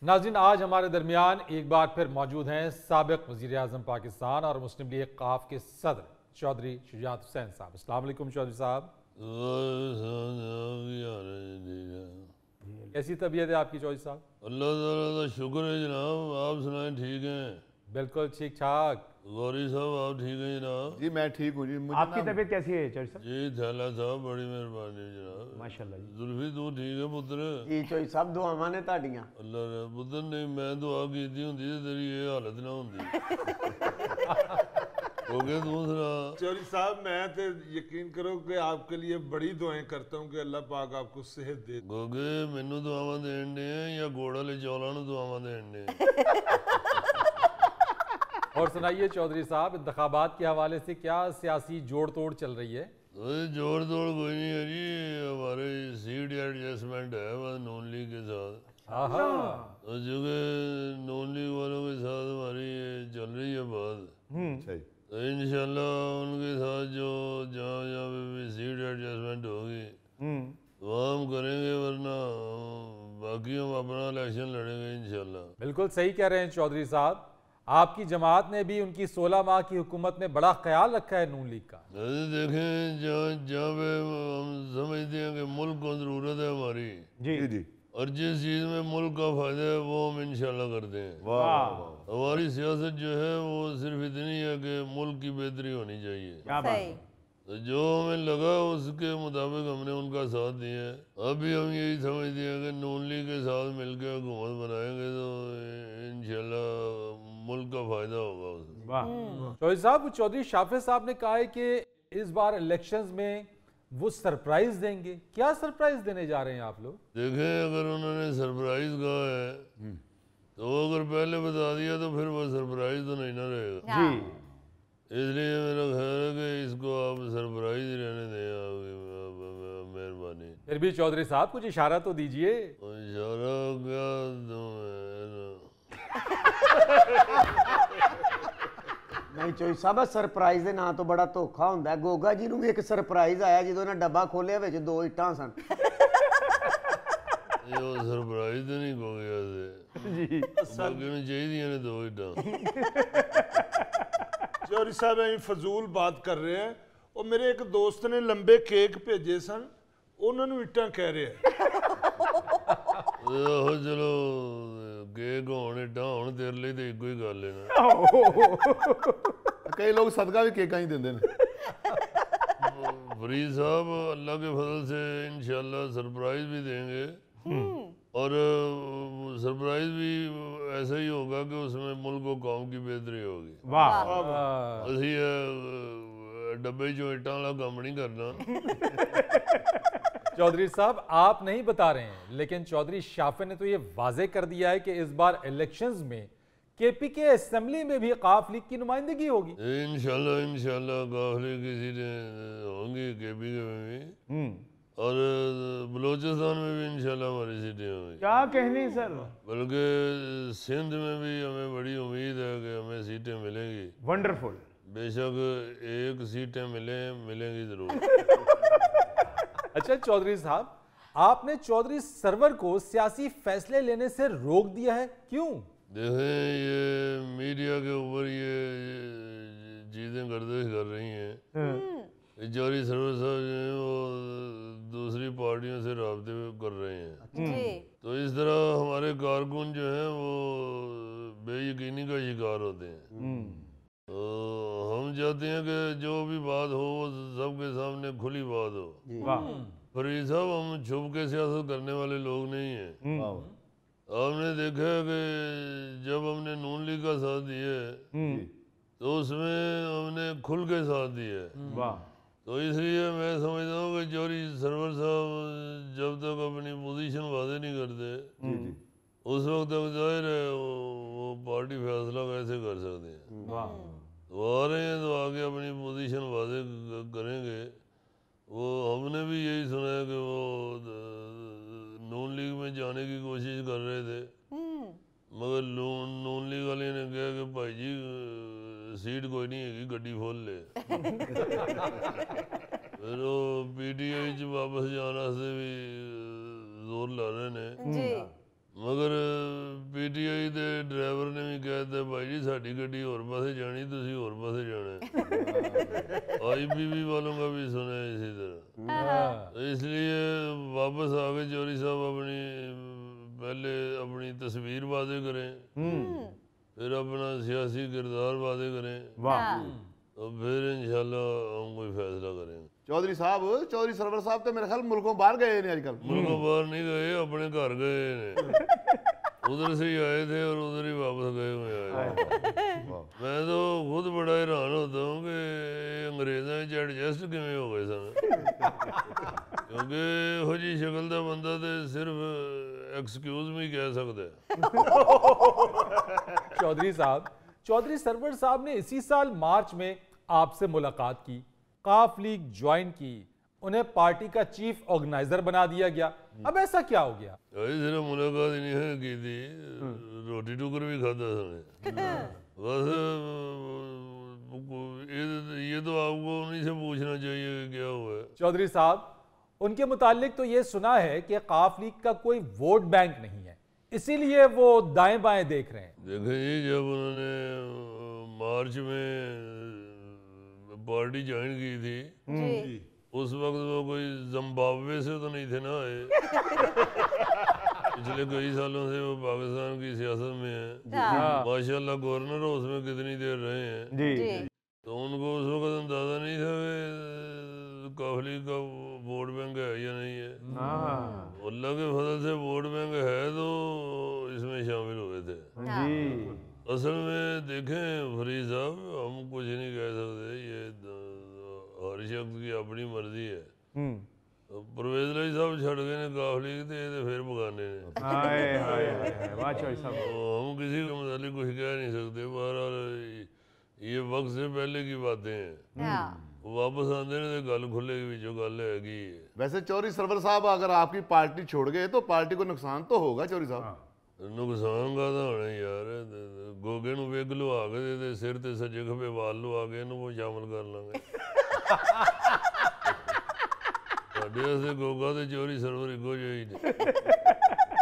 नाज़रीन, आज हमारे दरमियान एक बार फिर मौजूद हैं साबिक़ वज़ीर आज़म पाकिस्तान और मुस्लिम लीग क़ाफ के सदर चौधरी शुजात हुसैन साहब। अस्सलाम वालेकुम चौधरी साहब। कैसी तबीयत है आपकी चौधरी साहब? अल्लाह ताला का शुक्र है जनाब, आप सुनाएं ठीक हैं? बिल्कुल ठीक ठाक। गौरी साहब आप ठीक हैं जनाब? जी मैं ठीक हूँ जी। आपकी तबीयत कैसी है चौधरी साहब? जी थैला साहब बड़ी मेहरबानी जनाब। माशाल्लाह जी। जुल्फी तू ठीक है पुत्र? जी चौधरी साहब दुआवां ने ताड़ियां। अल्लाह रे पुत्र नहीं मैं दुआ कीती हुंदी ते तेरी ये हालत ना होंदी। ओके तू सुना। चौधरी साहब मैं तो यकीन करो कि आपके लिए बड़ी दुआएं करता हूँ कि अल्लाह पाक आपको सेहत दे। गोगे मैनू दुआवां देन दे या गोड़ वाले चौलां नू दुआवां देन दे? और सुनाइए चौधरी साहब, इंतखाबात के हवाले से क्या सियासी जोड़ तोड़ चल रही है? जोड़ तोड़ कोई नहीं है जी, हमारे सीट एडजस्टमेंट है बस नून लीग के साथ। चूँकि नून लीग वालों के साथ हमारी चल रही है बात, तो इंशाल्लाह उनके साथ जो जहाँ जहाँ पे भी सीट एडजस्टमेंट होगी वहाँ हम करेंगे, वरना बाकी हम अपना इलेक्शन लड़ेंगे इंशाल्लाह। बिल्कुल सही कह रहे हैं चौधरी साहब। आपकी जमात ने भी उनकी 16 माह की हुकूमत में बड़ा ख्याल रखा है नून लीग का। देखें जहाँ पे हम समझते हैं कि मुल्क को ज़रूरत है हमारी जी जी और जिस चीज़ में मुल्क का फ़ायदा है वो हम इंशाल्लाह करते हैं। हमारी सियासत जो है वो सिर्फ इतनी है कि मुल्क की बेहतरी होनी चाहिए। क्या बात है। तो जो हमें लगा उसके मुताबिक हमने उनका साथ दिया है। अभी हम यही समझते हैं कि नून लीग के साथ मिलकर हुकूमत बनाएंगे तो इंशाल्लाह मुल्क का फ़ायदा होगा उसमें। चौधरी साहब, चौधरी शाफिर साहब ने कहा है कि इस बार इलेक्शंस में वो सरप्राइज देंगे। क्या सरप्राइज देने जा रहे हैं आप लोग? देखें अगर उन्होंने सरप्राइज कहा है तो अगर पहले बता दिया तो फिर वो सरप्राइज तो नहीं ना रहेगा जी। इसलिए मेरा ख्याल है कि इसको आप सरप्राइज ही रहने दें, आपकी मेहरबानी। फिर भी चौधरी साहब कुछ इशारा तो दीजिए। इशारा क्या दूं नहीं चौधरी साहब सरप्राइज दे ना तो बड़ा धोखा हुंदा है। गोगा जी नूं भी एक सरप्राइज आया ਜਦੋਂ ना डब्बा खोलिया विच दो इट्टां सन। ये वो सरप्राइज तो नहीं हो गया से जी बाकी में चाहिए ने दो इट्टां। चौधरी साहब ऐ फजूल बात कर रहे हैं। और मेरे एक दोस्त ने लंबे केक भेजे सन, उन्होंने इट्टां कह रहे हैं। चलो केक होने इट्टां होने तेरे लिए तो इको ही गल है ना। कई लोग सदका भी केक ही देंगे। फरीद साहब अल्लाह के फजल से इंशाल्लाह सरप्राइज भी देंगे और सरप्राइज भी ऐसा ही होगा कि उसमें मुल्क और कौम की बेहतरी होगी। वाह। असी डब्बे चो इट्टां वाला काम नहीं करना। चौधरी साहब आप नहीं बता रहे हैं, लेकिन चौधरी शाफिर ने तो ये वाजे कर दिया है कि इस बार इलेक्शंस में केपी के असेंबली में भी क़ाफ लीग की नुमाइंदगी होगी। इंशाल्लाह इंशाल्लाह क़ाफ लीग की सीटें होंगी केपी के में भी और बलूचिस्तान में भी इंशाल्लाह हमारी सीटें होंगी। क्या कहनी सर। बल्कि सिंध में भी हमें बड़ी उम्मीद है कि हमें सीटें मिलेंगी। वंडरफुल। बेशक एक सीटें मिलेंगी जरूर। अच्छा चौधरी साहब, आपने चौधरी सरवर को सियासी फैसले लेने से रोक दिया है, क्यों? देखें ये मीडिया के ऊपर ये चीज़ें गर्दिश कर रही हैं। चौधरी सरवर साहब जो हैं वो दूसरी पार्टियों से राब्ते कर रहे हैं, तो इस तरह हमारे कारकुन जो हैं वो बेयकीनी का शिकार होते हैं। तो हम चाहते हैं कि जो भी बात हो वो सबके सामने खुली बात हो। फरीद साहब हम छुप के सियासत करने वाले लोग नहीं हैं। आपने देखा है कि जब हमने नून लीग का साथ दिया तो उसमें हमने खुल के साथ दिया। तो इसलिए मैं समझता हूँ कि चौधरी सरवर साहब जब तक अपनी पोजीशन वादे नहीं करते उस वक्त तक जाहिर है वो पार्टी फैसला कैसे कर सकते हैं। तो आ रहे हैं तो आगे अपनी पोजीशन वादे करेंगे। वो हमने भी यही सुना है कि वो नून लीग में जाने की कोशिश कर रहे थे, मगर नून लीग वाले ने कहा कि भाई जी सीट कोई नहीं है, गड्डी खोल ले। फिर वो पीटीआई च वापस जाने से भी जोर ला रहे ने, मगर पीटीआई के ड्राइवर ने भी कह दिया भाई जी साड़ी गड्डी होर पासे जानी तुसी होर पासे जाना आईबीवी वालों का भी सुना है इसी तरह। तो इसलिए वापस आ गए चौधरी साहब अपनी पहले अपनी तस्वीर वादे करें, फिर अपना सियासी किरदार वादे करें, वाह तो फिर इंशाल्लाह हम कोई फैसला करेंगे। चौधरी सरवर साहब तो मेरे ख्याल मुल्कों बाहर गए हैं आजकल। मुल्कों बाहर नहीं गए, अपने घर गए ने। उधर से ही आए थे और उधर ही वापस गए हुए आए। मैं तो खुद बड़ा हैरान होता हूँ कि अंग्रेज़ों में एडजस्ट किमें हो गए सन, क्योंकि हो जी शक्ल का बंदा तो सिर्फ एक्सक्यूज में कह सकता है। चौधरी सरवर साहब ने इसी साल मार्च में आपसे मुलाकात की, काफ लीग ज्वाइन की, उन्हें पार्टी का चीफ ऑर्गेनाइजर बना दिया गया। अब ऐसा क्या हो गया? सिर्फ मुलाकात ही नहीं है की थी, रोटी टुकर भी खाता था बस। ये तो आपको उन्हीं से पूछना चाहिए कि क्या हुआ है। चौधरी साहब, उनके मुतालिक तो ये सुना है कि काफ लीग का कोई वोट बैंक नहीं है, इसीलिए वो दाएं बाएं देख रहे हैं। देखें जी, जब उन्होंने मार्च में पार्टी ज्वाइन की थी उस वक्त वो कोई जिम्बाब्वे से तो नहीं थे ना आए। पिछले कई सालों से वो पाकिस्तान की सियासत में है, माशाल्लाह गवर्नर हो उसमें कितनी देर रहे हैं जी। तो उनको उस वक्त अंदाजा नहीं था कि काफ लीग का वोट बैंक है या नहीं है। अल्लाह के फजल से वोट बैंक है तो इसमें शामिल हुए थे जी। असल में देखें फरीद साहब, हम कुछ नहीं कह सकते, ये हर शख्स की अपनी मर्जी है। परवेज लाई साहब छड़ गए ने काफ लीग ते फिर बगाने ने। वाह चौधरी साहब, हम किसी के मुतालिक कुछ कह नहीं सकते। बहरहाल ये वक्त से पहले की बातें हैं, वापस आते ने तो गल खुलेगी, भी जो गल हैगी। वैसे चौधरी सरवर साहब अगर आपकी पार्टी छोड़ गए तो पार्टी को नुकसान तो होगा चौधरी साहब। नुकसान का तो होना यार, गोगे नूं विग लुआ के ते सिर ते सज्जे खब्बे वाल लुआ के इहनूं वो शामिल कर लांगे। ਸਾਡੇ ਵਾਸਤੇ ਗੋਗਾ ਤੇ ਚੌਧਰੀ ਸਰਵਰ ਇੱਕੋ ਜਿਹੇ ਹੀ ਨੇ।